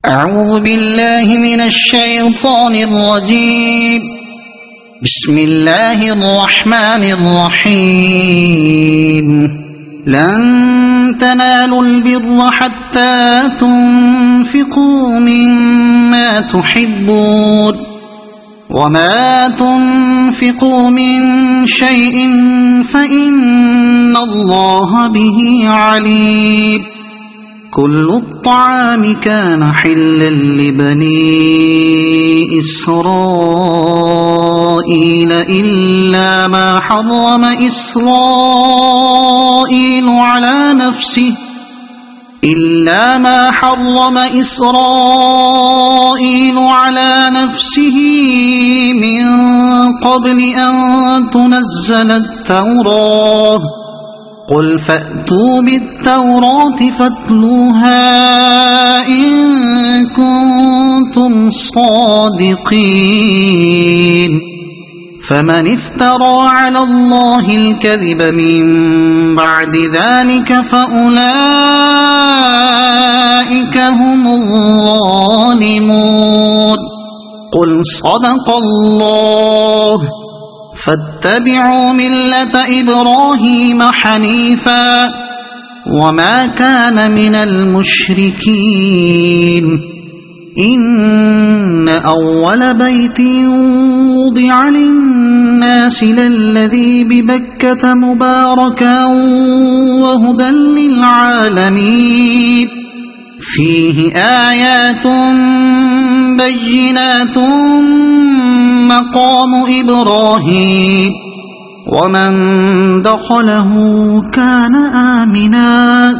أعوذ بالله من الشيطان الرجيم. بسم الله الرحمن الرحيم. لن تنالوا البر حتى تنفقوا مما تحبون وما تنفقوا من شيء فإن الله به عليم. كل الطعام كان حلا لبني إسرائيل إلا ما حرم إسرائيل على نفسه من قبل أن تنزل التوراة. قل فأتوا بالتوراة فاتلوها إن كنتم صادقين. فمن افترى على الله الكذب من بعد ذلك فأولئك هم الظالمون. قل صدق الله. فاتبعوا ملة إبراهيم حنيفا وما كان من المشركين. إن أول بيت وضع للناس للذي ببكة مباركا وهدى للعالمين. فيه آيات بينات مقام إبراهيم ومن دخله كان آمنا.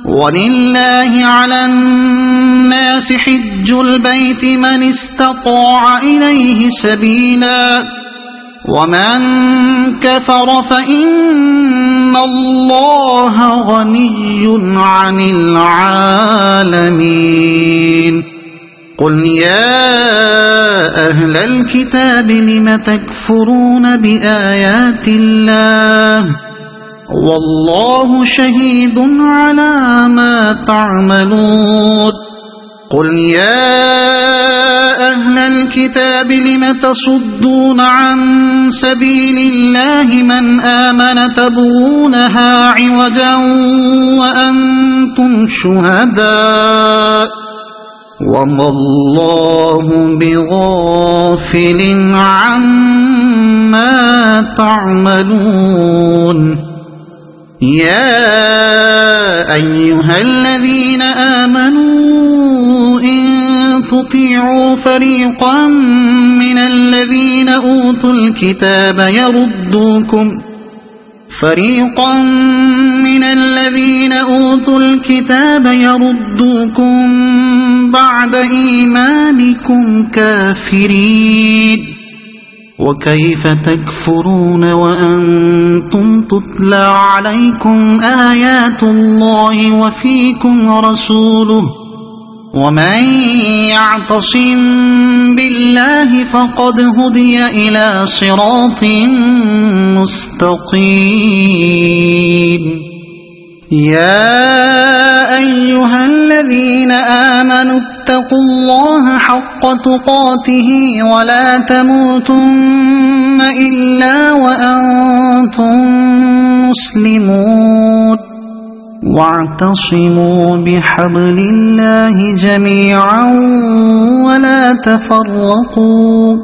ولله على الناس حج البيت من استطاع إليه سبيلا ومن كفر فإن الله غني عن العالمين. قل يا أهل الكتاب لم تكفرون بآيات الله والله شهيد على ما تعملون. قل يا أهل الكتاب لم تصدون عن سبيل الله من آمن تبغونها عوجا وأنتم شهداء وما الله بغافل عما تعملون. يا أيها الذين آمنوا إن تطيعوا فريقا من الذين أوتوا الكتاب يردوكم بعد إيمانكم كافرين. وكيف تكفرون وأنتم تتلى عليكم آيات الله وفيكم رسوله. ومن يعتصم بالله فقد هدي إلى صراط مستقيم. يا أيها الذين آمنوا اتقوا الله حق تقاته ولا تموتن إلا وأنتم مسلمون. واعتصموا بحبل الله جميعا ولا تفرقوا.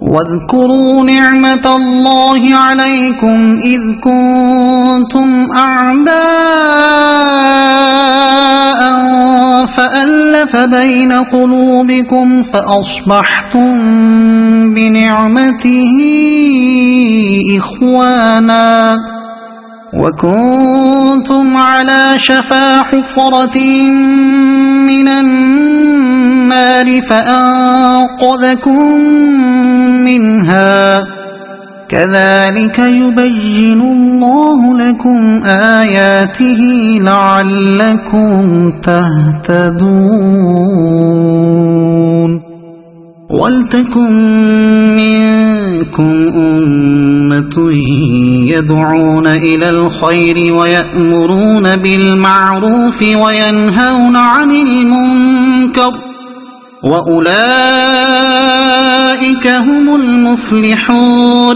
واذكروا نعمة الله عليكم إذ كنتم أعداء فألف بين قلوبكم فأصبحتم بنعمته إخوانا وكنتم على شفا حفرة من النار فأنقذكم منها. كذلك يبين الله لكم آياته لعلكم تهتدون. ولتكن منكم أمة يدعون إلى الخير ويأمرون بالمعروف وينهون عن المنكر وأولئك هم المفلحون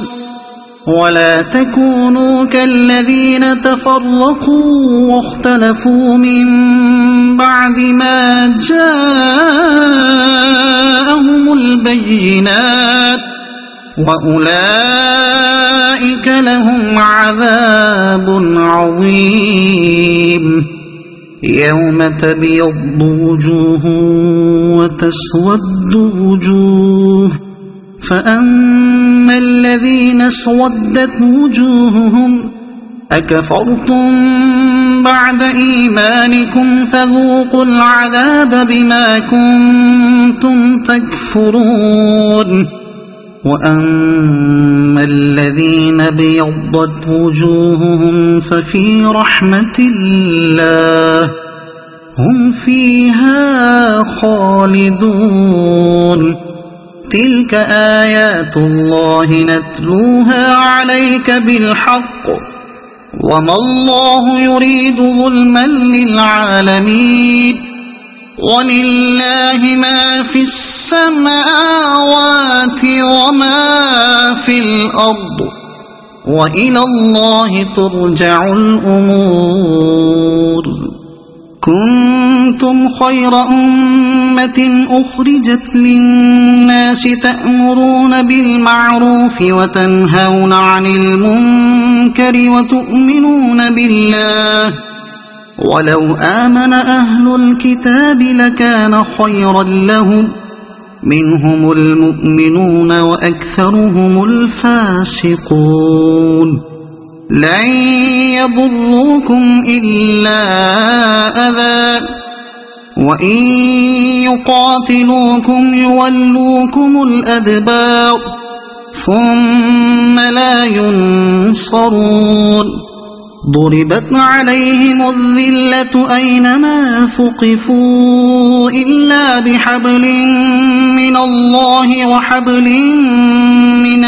ولا تكونوا كالذين تفرقوا واختلفوا من بعد ما جاءهم البينات وأولئك لهم عذاب عظيم يوم تبيض وجوه وتسود وجوه فأما الذين اسودت وجوههم أكفرتم بعد إيمانكم فذوقوا العذاب بما كنتم تكفرون وأما الذين ابيضت وجوههم ففي رحمة الله هم فيها خالدون تلك آيات الله نتلوها عليك بالحق وما الله يريد ظلما للعالمين ولله ما في السماوات وما في الأرض وإلى الله ترجع الأمور كنتم خير أمة أخرجت للناس تأمرون بالمعروف وتنهون عن المنكر وتؤمنون بالله ولو آمن أهل الكتاب لكان خيرا لهم منهم المؤمنون وأكثرهم الفاسقون لن يضروكم إلا أذى وإن يقاتلوكم يولوكم الأدبار ثم لا ينصرون ضربت عليهم الذلة أينما ثقفوا إلا بحبل من الله وحبل من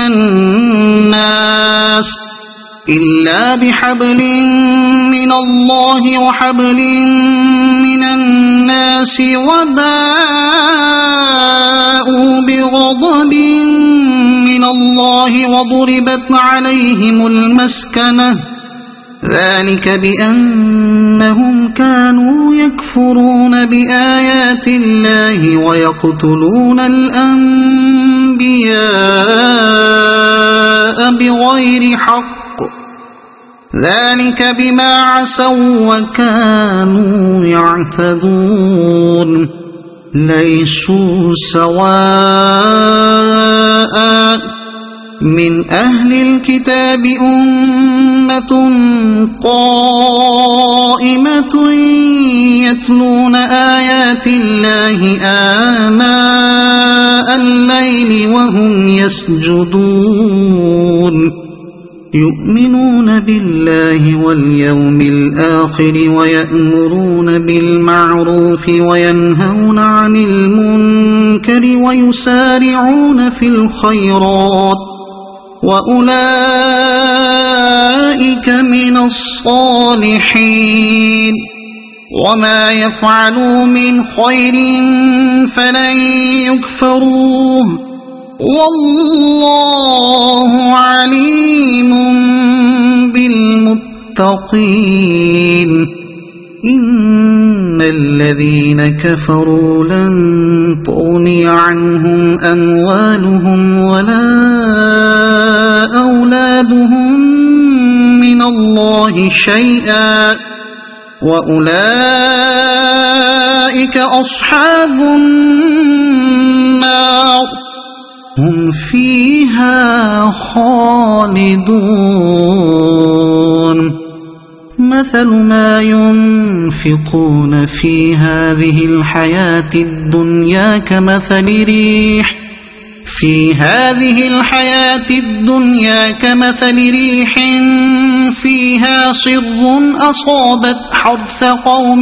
الناس وباءوا بغضب من الله وضربت عليهم المسكنة ذلك بأنهم كانوا يكفرون بآيات الله ويقتلون الأنبياء بغير حق ذلك بما عصوا وكانوا يعتدون ليسوا سواء من أهل الكتاب أمة قائمة يتلون آيات الله آناء الليل وهم يسجدون يؤمنون بالله واليوم الآخر ويأمرون بالمعروف وينهون عن المنكر ويسارعون في الخيرات وأولئك من الصالحين وما يفعلوا من خير فلن يكفروه والله عليم بالمتقين إن الذين كفروا لن تغني عنهم أموالهم ولا أولادهم من الله شيئا وأولئك أصحاب النار هم فيها خالدون مثل ما ينفقون في هذه الحياة الدنيا كمثل ريح فيها صر أصابت حرث قوم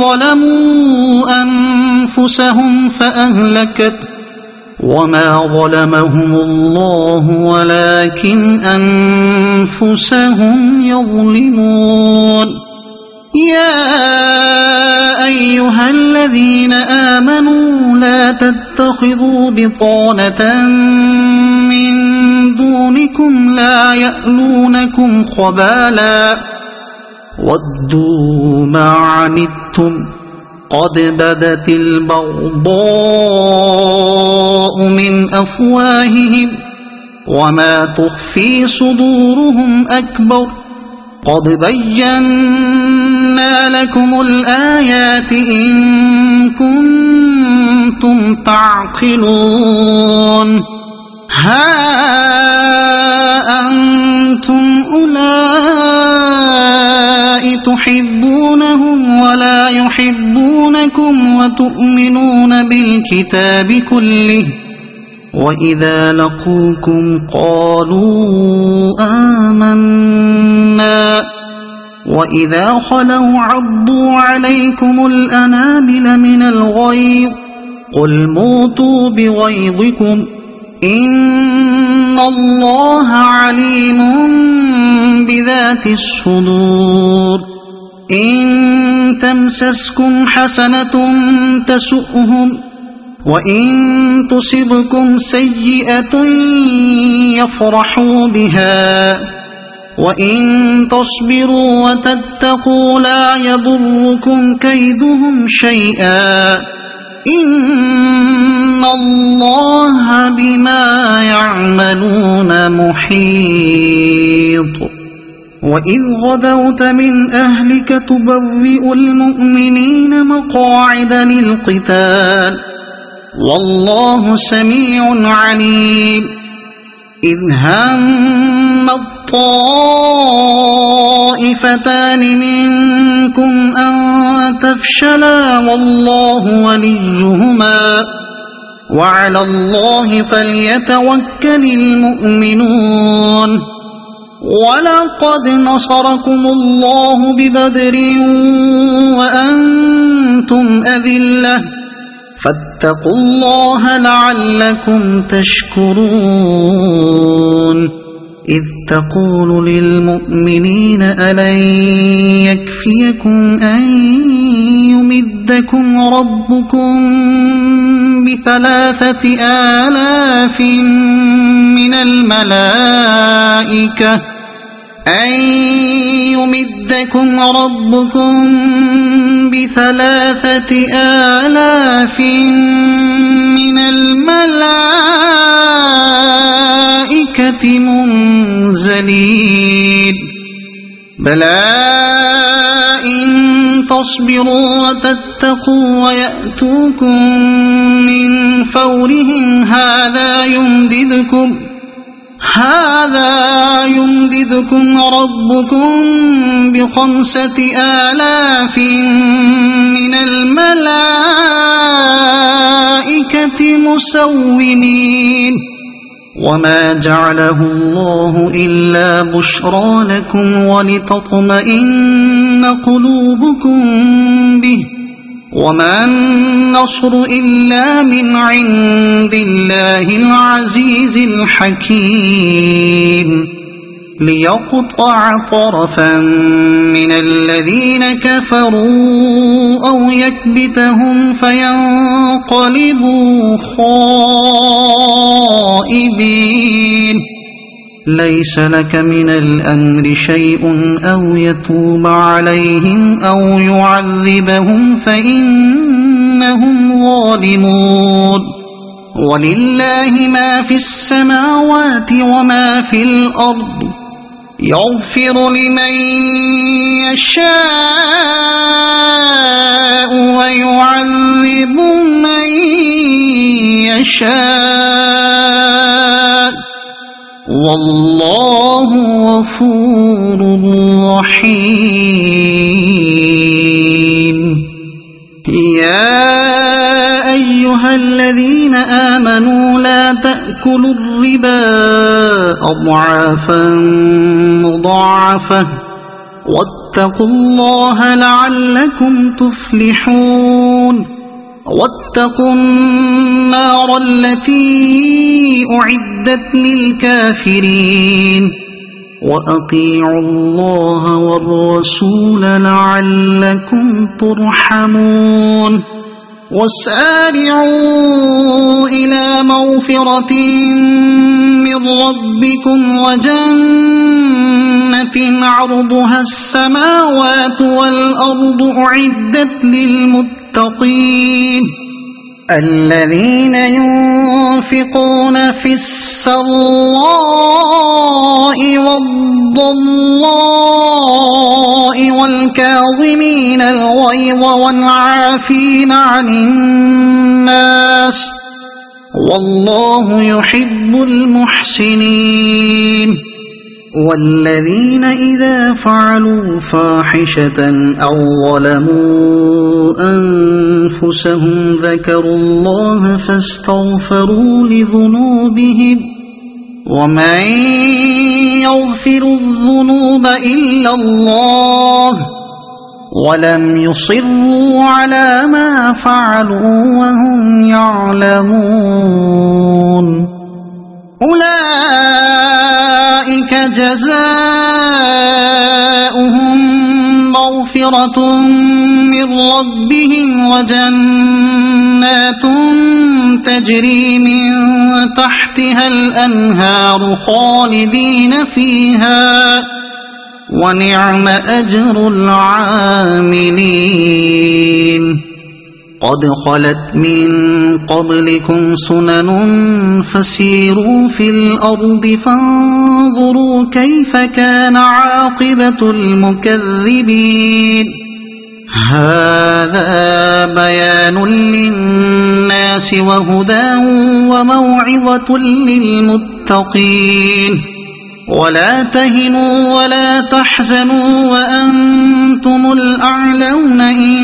ظلموا أنفسهم فأهلكت وما ظلمهم الله ولكن أنفسهم يظلمون يا أيها الذين آمنوا لا تتخذوا بطانة من دونكم لا يألونكم خبالا ودوا ما عنتم قد بدت البغضاء من أفواههم وما تخفي صدورهم أكبر قد بينا لكم الآيات إن كنتم تعقلون ها أنتم أولئك تحبونهم ولا يحبونكم وتؤمنون بالكتاب كله وإذا لقوكم قالوا آمنا وإذا خلوا عضوا عليكم الأنامل من الغيظ قل موتوا بغيظكم إن الله عليم بذات الصدور إن تمسسكم حسنة تسؤهم وإن تصبكم سيئة يفرحوا بها وإن تصبروا وتتقوا لا يضركم كيدهم شيئا إن الله بما يعملون محيط وإذ غدوت من أهلك تبوئ المؤمنين مقاعد للقتال والله سميع عليم إذ هم الطائفتان منكم أن تفشلا والله وليهما وعلى الله فليتوكل المؤمنون ولقد نصركم الله ببدر وأنتم أذلة فاتقوا الله لعلكم تشكرون إذ تقول للمؤمنين ألن يكفيكم أن يمدكم ربكم ب3,000 من الملائكة أن يمدكم ربكم ب3,000 من الملائكة منزلين بلى إن تصبروا وتتقوا ويأتوكم من فورهم هذا يمددكم ربكم ب5,000 من الملائكة مسومين وما جعله الله إلا بشرى لكم ولتطمئن قلوبكم به وما النصر إلا من عند الله العزيز الحكيم ليقطع طرفا من الذين كفروا أو يكبتهم فينقلبوا خائبين ليس لك من الأمر شيء أو يتوب عليهم أو يعذبهم فإنهم ظالمون ولله ما في السماوات وما في الأرض يغفر لمن يشاء ويعذب من يشاء والله غفور رحيم يا أيها الذين آمنوا لا تأكلوا الربا أضعافا مضاعفة واتقوا الله لعلكم تفلحون واتقوا النار التي أعدت للكافرين وأطيعوا الله والرسول لعلكم ترحمون وسارعوا إلى مغفرة من ربكم وجنة عرضها السماوات والأرض أعدت للمتقين الذين ينفقون في السراء والضراء والكاظمين الغيظ والعافين عن الناس والله يحب المحسنين والذين إذا فعلوا فاحشة أو ظلموا أنفسهم ذكروا الله فاستغفروا لذنوبهم ومن يغفر الذنوب إلا الله ولم يصروا على ما فعلوا وهم يعلمون أولئك جزاؤهم مغفرة من ربهم وجنات تجري من تحتها الأنهار خالدين فيها ونعم أجر العاملين قد خلت من قبلكم سنن فسيروا في الأرض فانظروا كيف كان عاقبة المكذبين هذا بيان للناس وهدى وموعظة للمتقين ولا تهنوا ولا تحزنوا وأنتم الأعلون إن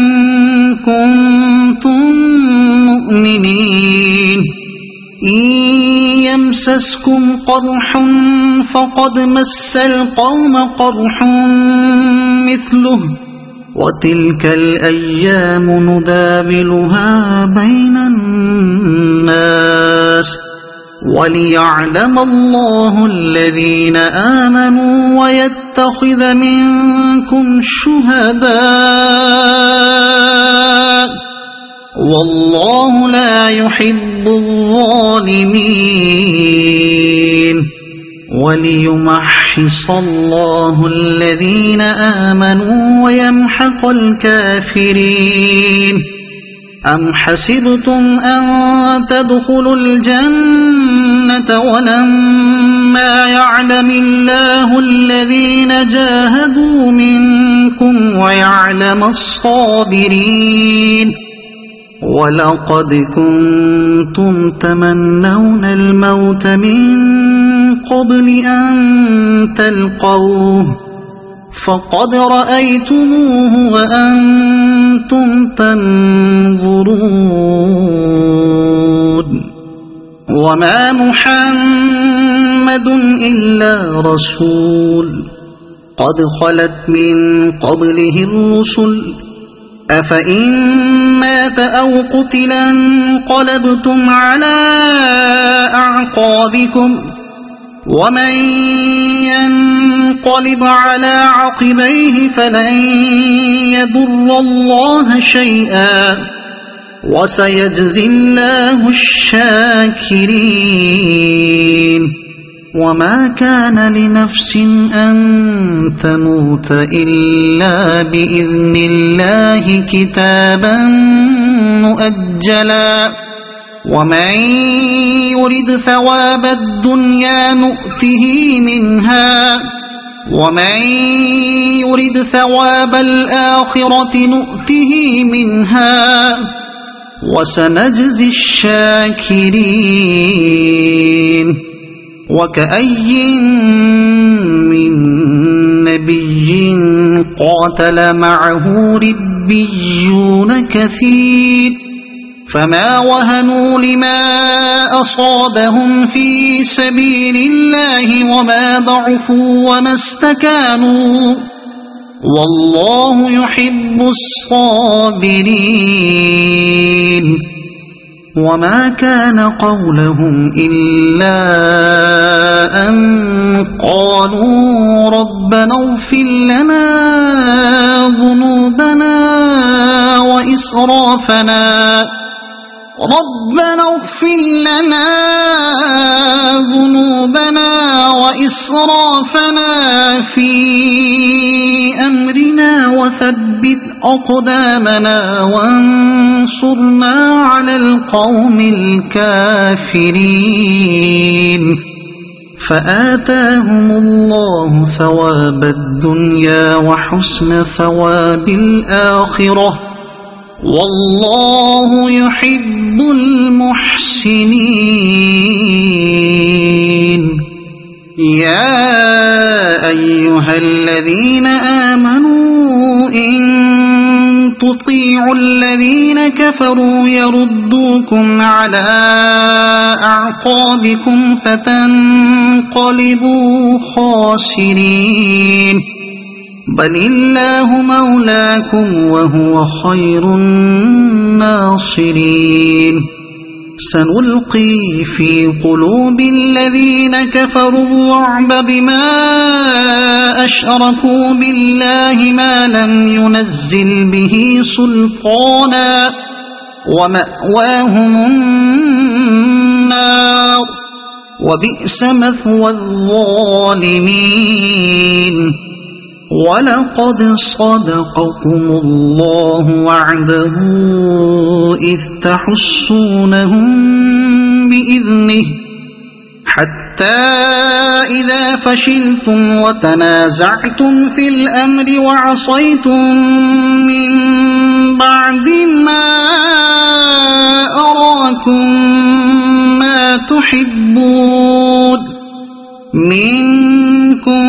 كنتم مؤمنين إن يمسسكم قرح فقد مس القوم قرح مثله وتلك الأيام نداولها بين الناس وليعلم الله الذين آمنوا ويتخذ منكم شهداء والله لا يحب الظالمين وليمحص الله الذين آمنوا ويمحق الكافرين أم حسبتم أن تدخلوا الجنة ولما يعلم الله الذين جاهدوا منكم ويعلم الصابرين ولقد كنتم تمنون الموت من قبل أن تلقوه فقد رأيتموه وأنتم تنظرون وما محمد إلا رسول قد خلت من قبله الرسل أفإن مات أو قتلا انقلبتم على أعقابكم ومن ينقلب على عقبيه فلن يضر الله شيئا وسيجزي الله الشاكرين وما كان لنفس أن تموت إلا بإذن الله كتابا مؤجلا ومن يرد ثواب الدنيا نؤته منها ومن يرد ثواب الآخرة نؤته منها وسنجزي الشاكرين وكأي من نبي قاتل معه ربيون كثير فما وهنوا لما أصابهم في سبيل الله وما ضعفوا وما استكانوا والله يحب الصابرين وما كان قولهم إلا أن قالوا ربنا اغفر لنا ذنوبنا وإسرافنا في أمرنا وثبت أقدامنا وانصرنا على القوم الكافرين فآتاهم الله ثواب الدنيا وحسن ثواب الآخرة والله يحب المحسنين. يا أيها الذين آمنوا إن تطيعوا الذين كفروا يردوكم على أعقابكم فتنقلبوا خاسرين بل الله مولاكم وهو خير الناصرين. سنلقي في قلوب الذين كفروا الرعب بما أشركوا بالله ما لم ينزل به سلطانا ومأواهم النار وبئس مثوى الظالمين. ولقد صدقكم الله وعده إذ تحسونهم بإذنه حتى إذا فشلتم وتنازعتم في الأمر وعصيتم من بعد ما أراكم ما تحبون منكم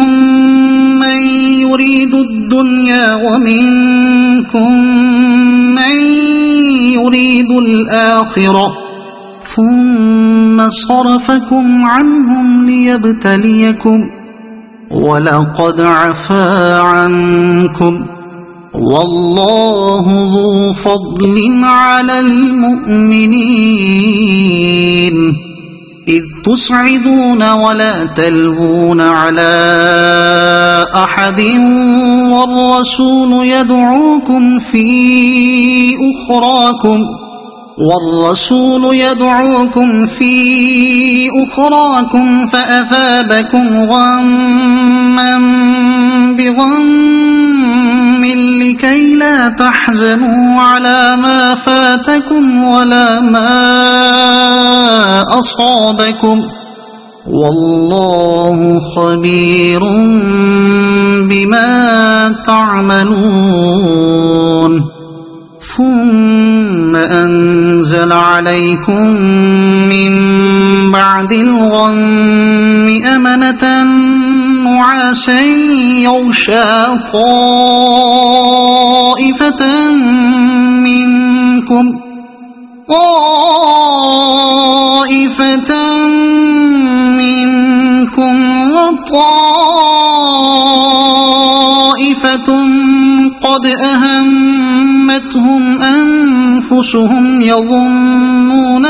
من يريد الدنيا ومنكم من يريد الآخرة ثم صرفكم عنهم ليبتليكم ولقد عفا عنكم والله ذو فضل على المؤمنين. إذ تصعدون ولا تلوون على أحد والرسول يدعوكم في أخراكم فأثابكم غما بغم لكي لا تحزنوا على ما فاتكم ولا ما أصابكم والله خبير بما تعملون. ثم أنزل عليكم من بعد الغم أمنة نعاسا يغشى طائفة منكم وطائفة قد أهمتهم أنفسهم يظنون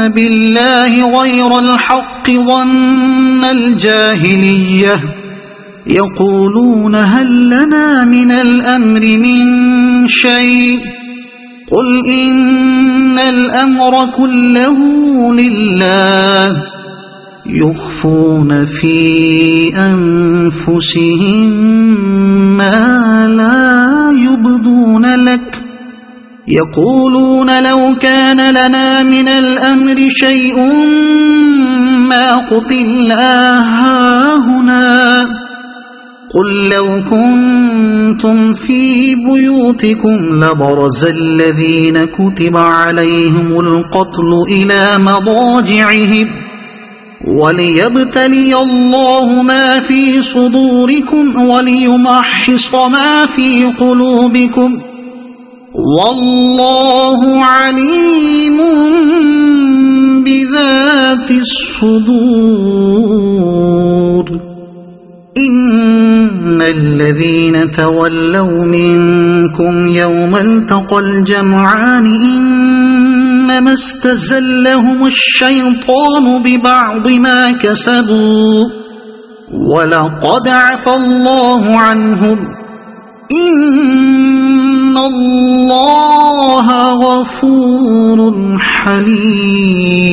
بالله غير الحق ظن الجاهلية يقولون هل لنا من الأمر من شيء قل إن الأمر كله لله يخفون في أنفسهم ما لا يبدون لك يقولون لو كان لنا من الأمر شيء ما قتلنا هاهنا قل لو كنتم في بيوتكم لبرز الذين كتب عليهم القتل إلى مضاجعهم وليبتلي الله ما في صدوركم وليمحص ما في قلوبكم والله عليم بذات الصدور. إن الذين تولوا منكم يوم التقى الجمعان إنما استزلهم الشيطان ببعض ما كسبوا ولقد عفى الله عنهم إن الله غفور حليم.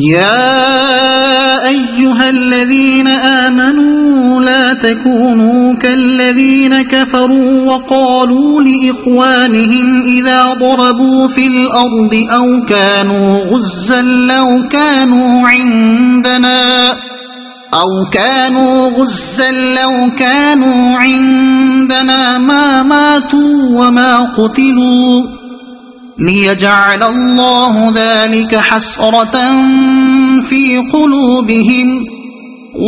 يا أيها الذين آمنوا لا تكونوا كالذين كفروا وقالوا لإخوانهم إذا ضربوا في الأرض أو كانوا غزا لو كانوا عندنا ما ماتوا وما قتلوا ليجعل الله ذلك حسرة في قلوبهم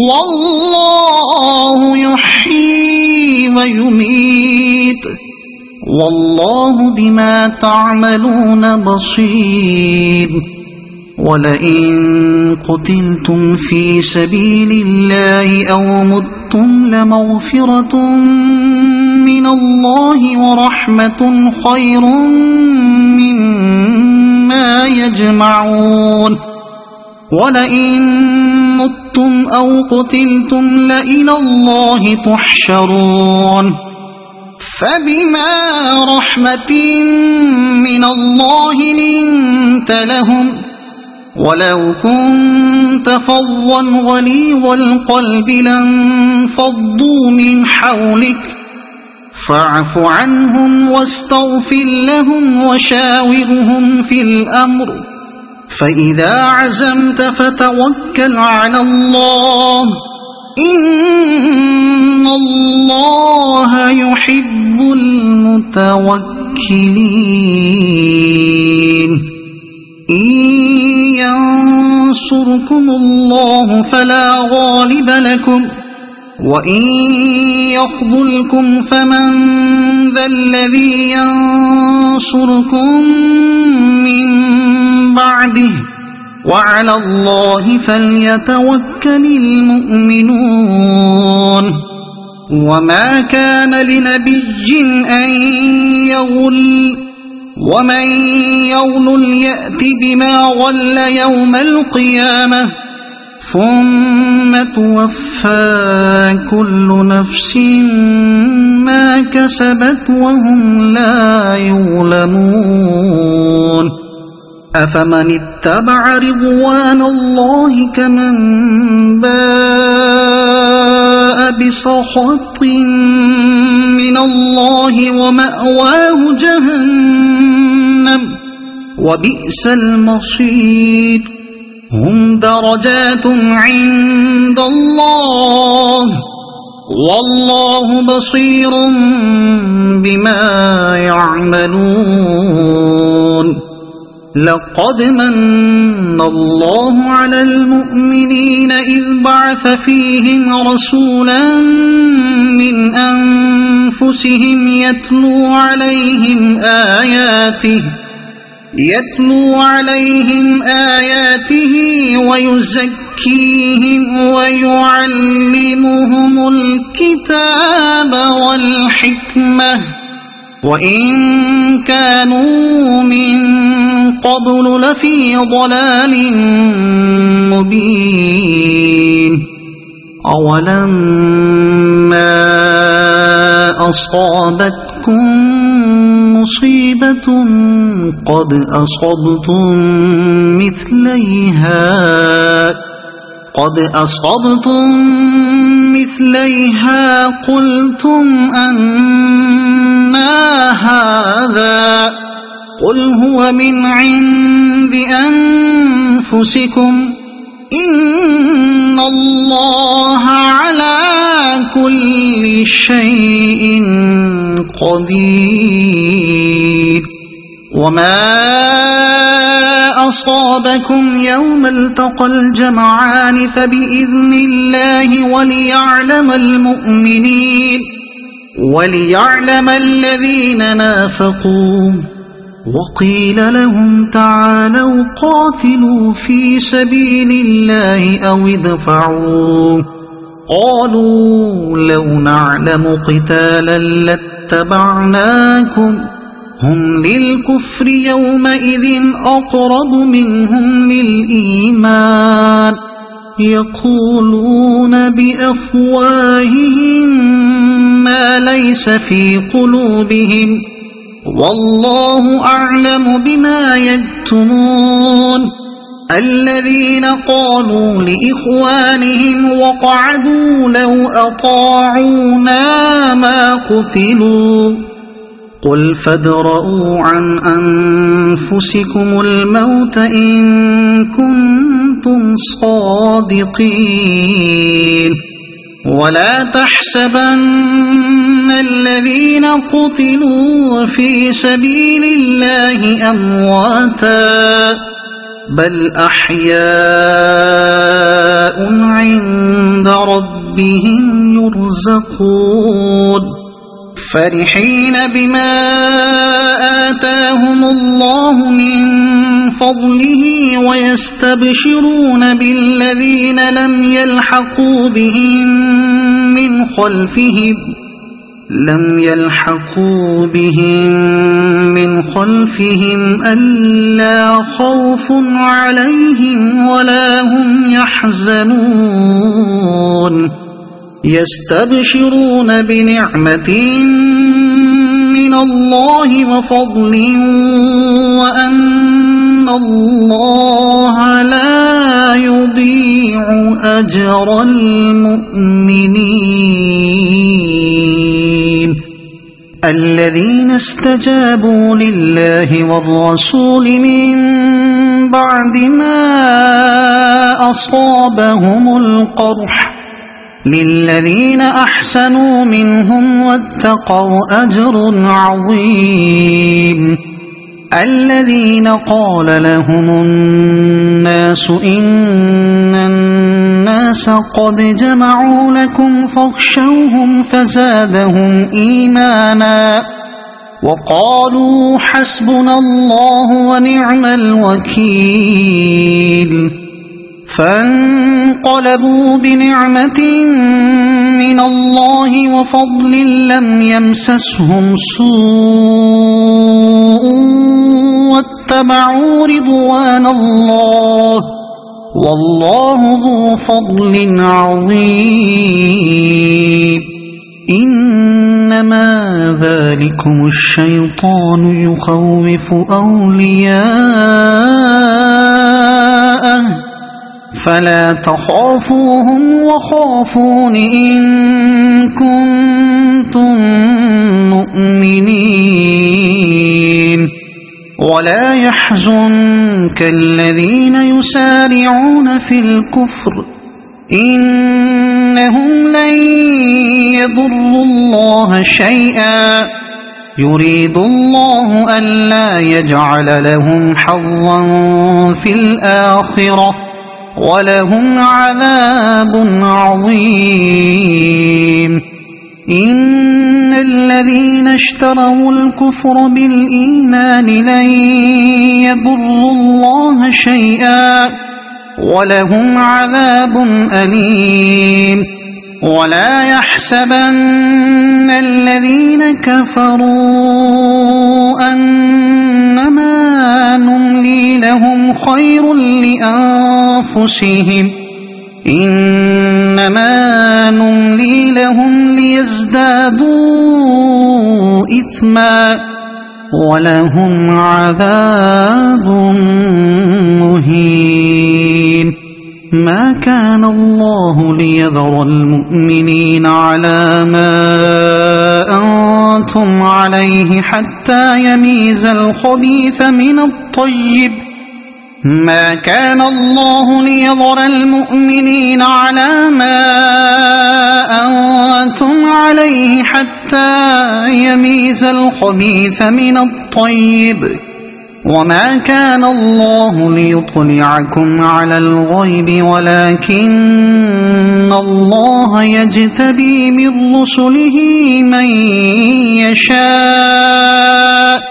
والله يحيي ويميت والله بما تعملون بصير. ولئن قتلتم في سبيل الله أو متم لمغفرة من الله ورحمة خير مما يجمعون. ولئن متم أو قتلتم لإلى الله تحشرون. فبما رحمة من الله لنت لهم ولو كنت فظا غليظ القلب لانفضوا من حولك فاعف عنهم واستغفر لهم وشاورهم في الأمر فإذا عزمت فتوكل على الله إن الله يحب المتوكلين. إن ينصركم الله فلا غالب لكم وإن يخذلكم فمن ذا الذي ينصركم من بعده وعلى الله فليتوكل المؤمنون. وما كان لنبي أن يغل ومن يغل يأت بما غل يوم القيامة ثم توفى كل نفس ما كسبت وهم لا يظلمون. أفمن اتبع رضوان الله كمن باء بسخط من الله ومأواه جهنم وبئس المصير. هم درجات عند الله والله بصير بما يعملون. لقد من الله على المؤمنين إذ بعث فيهم رسولا من أنفسهم يتلو عليهم آياته ويزكيهم ويعلمهم الكتاب والحكمة وإن كانوا من قبل لفي ضلال مبين. أولما أصابتكم مصيبة قد أصبتم مثليها قلتم أنى هذا قل هو من عند أنفسكم إن الله على كل شيء قدير. وما أصابكم يوم التقى الجمعان فبإذن الله وليعلم الذين نافقوا وقيل لهم تعالوا قاتلوا في سبيل الله أو ادفعوا قالوا لو نعلم قتالا لاتبعناكم هم للكفر يومئذ أقرب منهم للإيمان يقولون بأفواههم ما ليس في قلوبهم والله أعلم بما يكتمون الذين قالوا لإخوانهم وقعدوا لو أطاعونا ما قتلوا قل فادرءوا عن أنفسكم الموت إن كنتم صادقين ولا تحسبن الذين قتلوا في سبيل الله أمواتا بل أحياء عند ربهم يرزقون فرحين بما آتاهم الله من فضله ويستبشرون بالذين لم يلحقوا بهم من خلفهم ألا خوف عليهم ولا هم يحزنون يستبشرون بنعمة من الله وفضل وأن الله لا يضيع أجر المؤمنين الذين استجابوا لله والرسول من بعد ما أصابهم القرح للذين أحسنوا منهم واتقوا أجر عظيم الذين قال لهم الناس إن الناس قد جمعوا لكم فاخشوهم فزادهم إيمانا وقالوا حسبنا الله ونعم الوكيل فانقلبوا بنعمة من الله وفضل لم يمسسهم سوء واتبعوا رضوان الله والله ذو فضل عظيم إنما ذلكم الشيطان يخوف أولياءه فلا تخافوهم وخافون إن كنتم مؤمنين ولا يحزنك الذين يسارعون في الكفر إنهم لن يضروا الله شيئا يريد الله ألا يجعل لهم حظا في الآخرة ولهم عذاب عظيم إن الذين اشتروا الكفر بالإيمان لن يضروا الله شيئا ولهم عذاب أليم ولا يحسبن الذين كفروا أنما نملي لهم خير لأنفسهم إنما نملي لهم ليزدادوا إثما ولهم عذاب مهين ما كان الله ليذر المؤمنين على ما أنتم عليه حتى يميز الخبيث من الطيب ما كان الله ليذر المؤمنين على ما أنتم عليه حتى يميز الخبيث من الطيب وما كان الله ليطلعكم على الغيب ولكن الله يجتبي من رسله من يشاء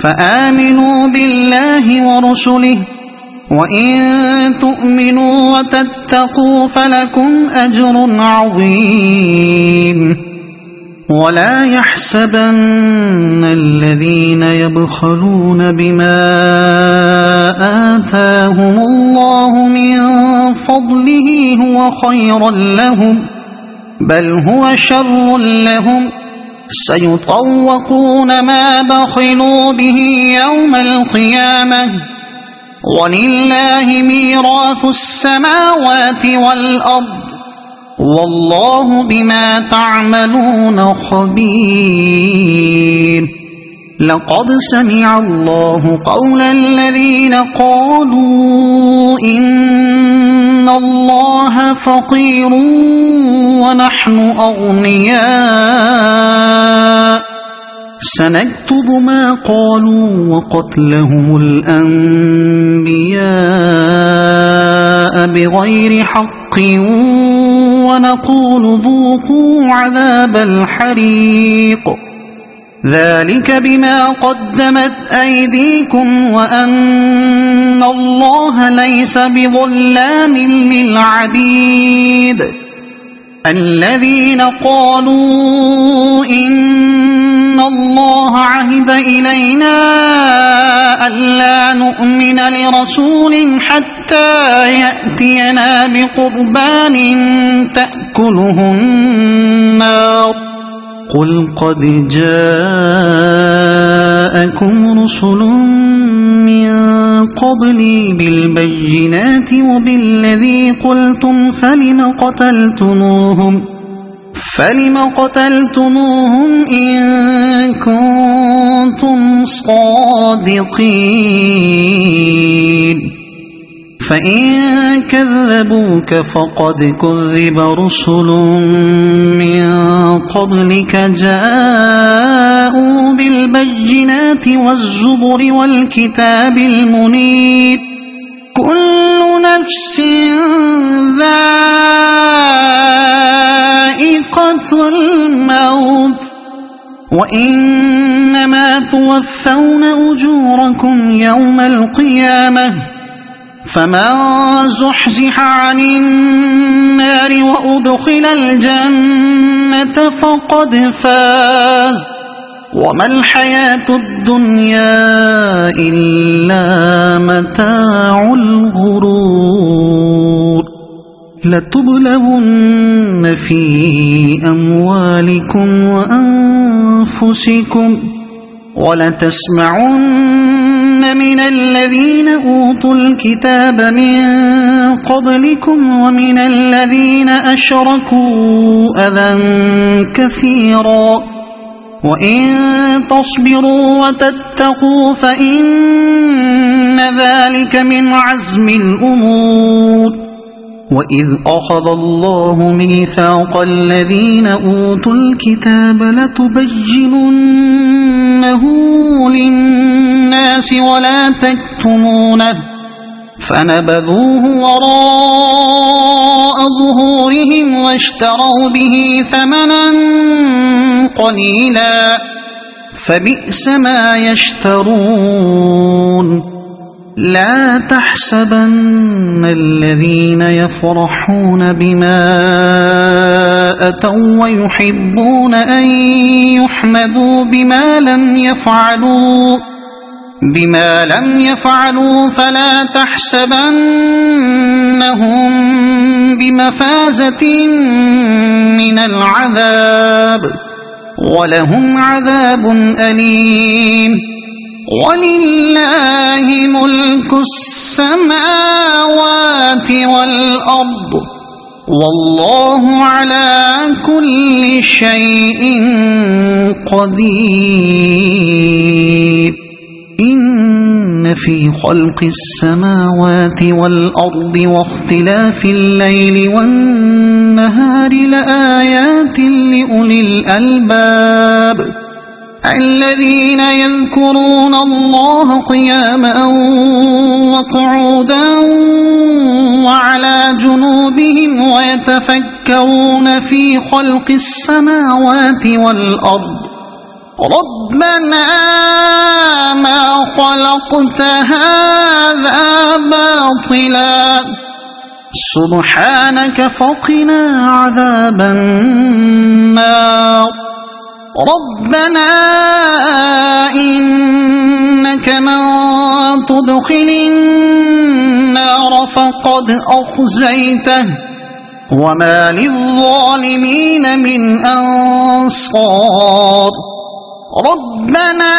فآمنوا بالله ورسله، وإن تؤمنوا وتتقوا فلكم أجر عظيم. ولا يحسبن الذين يبخلون بما آتاهم الله من فضله هو خيرا لهم، بل هو شر لهم، سيطوقون ما بخلوا به يوم القيامة، ولله ميراث السماوات والأرض، والله بما تعملون خبير. لقد سمع الله قول الذين قالوا إن الله فقير ونحن أغنياء، سنكتب ما قالوا وقتلهم الأنبياء بغير حق، ونقول ذوقوا عذاب الحريق، ذلك بما قدمت أيديكم وأن الله ليس بظلام للعبيد. الذين قالوا إن الله عهد إلينا ألا نؤمن لرسول حتى يأتينا بقربان تأكله النار، قل قد جاءكم رسل من قبلي بالبينات وبالذي قلتم فلم قتلتموهم إن كنتم صادقين. فإن كذبوك فقد كذب رسل من قبلك جاءوا بالبينات والزبر والكتاب المنير، كل نفس ذائقة الموت، وإنما توفون أجوركم يوم القيامة، فمن زحزح عن النار وأدخل الجنة فقد فاز، وما الحياة الدنيا إلا متاع الغرور. لتبلغن في أموالكم وأنفسكم، ولتسمعن من الذين أوتوا الكتاب من قبلكم ومن الذين أشركوا أذى كثيرا، وإن تصبروا وتتقوا فإن ذلك من عزم الأمور. وإذ أخذ الله ميثاق الذين أوتوا الكتاب لتبيننه للناس ولا تكتمونه، فنبذوه وراء ظهورهم واشتروا به ثمنا قليلا، فبئس ما يشترون. لا تحسبن الذين يفرحون بما أتوا ويحبون أن يحمدوا بما لم يفعلوا فلا تحسبنهم بمفازة من العذاب، ولهم عذاب أليم. ولله ملك السماوات والأرض، والله على كل شيء قدير. إن في خلق السماوات والأرض واختلاف الليل والنهار لآيات لأولي الألباب، الذين يذكرون الله قياما وقعودا وعلى جنوبهم ويتفكرون في خلق السماوات والأرض ربنا ما خلقت هذا باطلا سبحانك فقنا عذاب النار ربنا إنك من تدخل النار فقد أخزيته وما للظالمين من أنصار ربنا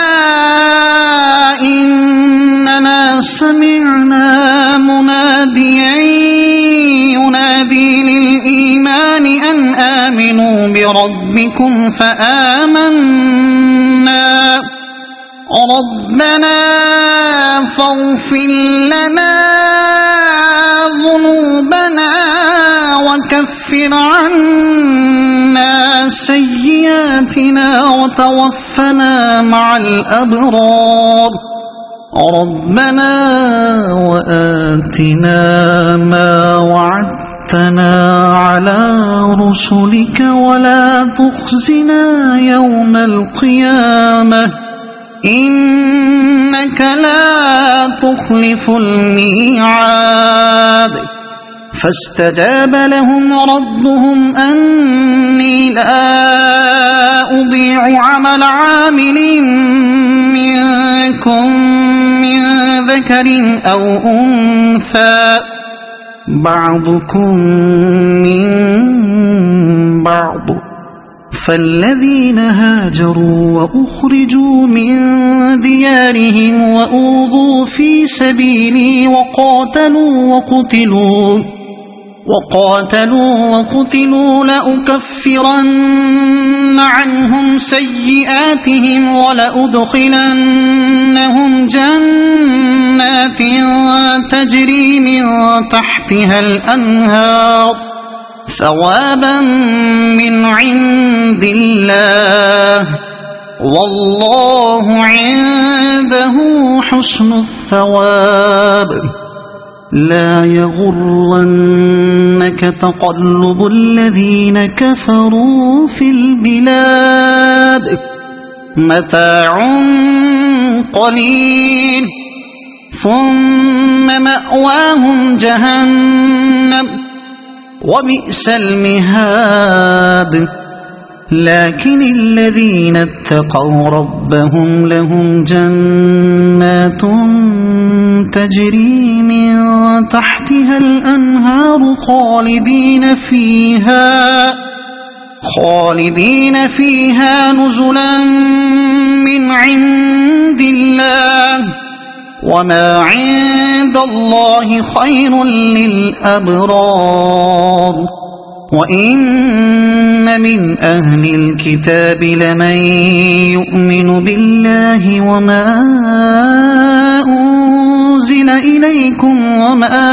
إننا سمعنا مناديا ينادي للإيمان أن آمنوا بربكم فآمنا ربنا فاغفر لنا ذنوبنا وكفر عنا سيئاتنا وتوفنا مع الأبرار ربنا وآتنا ما وعدتنا على رسلك ولا تخزنا يوم القيامة إنك لا تخلف الميعاد فاستجاب لهم ربهم أني لا أضيع عمل عامل منكم من ذكر أو أنثى بعضكم من بعض فالذين هاجروا وأخرجوا من ديارهم وأوذوا في سبيلي وقاتلوا لأكفرن عنهم سيئاتهم ولأدخلنهم جنات تجري من تحتها الأنهار ثوابا من عند الله والله عنده حسن الثواب لا يغرنك تقلب الذين كفروا في البلاد متاع قليل ثم مأواهم جهنم وبئس المهاد لكن الذين اتقوا ربهم لهم جنات تجري من تحتها الأنهار خالدين فيها نزلا من عند الله وما عند الله خير للأبرار وإن من أهل الكتاب لمن يؤمن بالله وما أنزل إليكم وما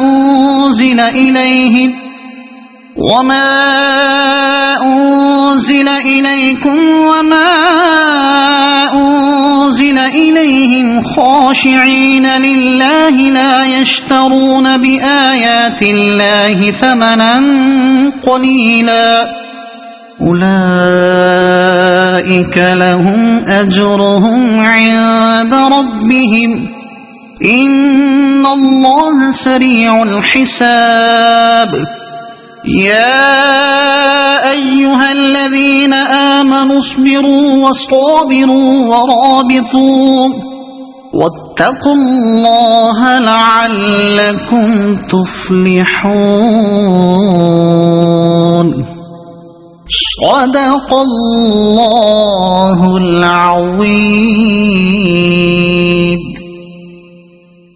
أنزل إليهم خاشعين لله لا يشترون بآيات الله ثمنا قليلا أولئك لهم أجرهم عند ربهم إن الله سريع الحساب يا أيها الذين آمنوا اصبروا وصابروا ورابطوا واتقوا الله لعلكم تفلحون صدق الله العظيم.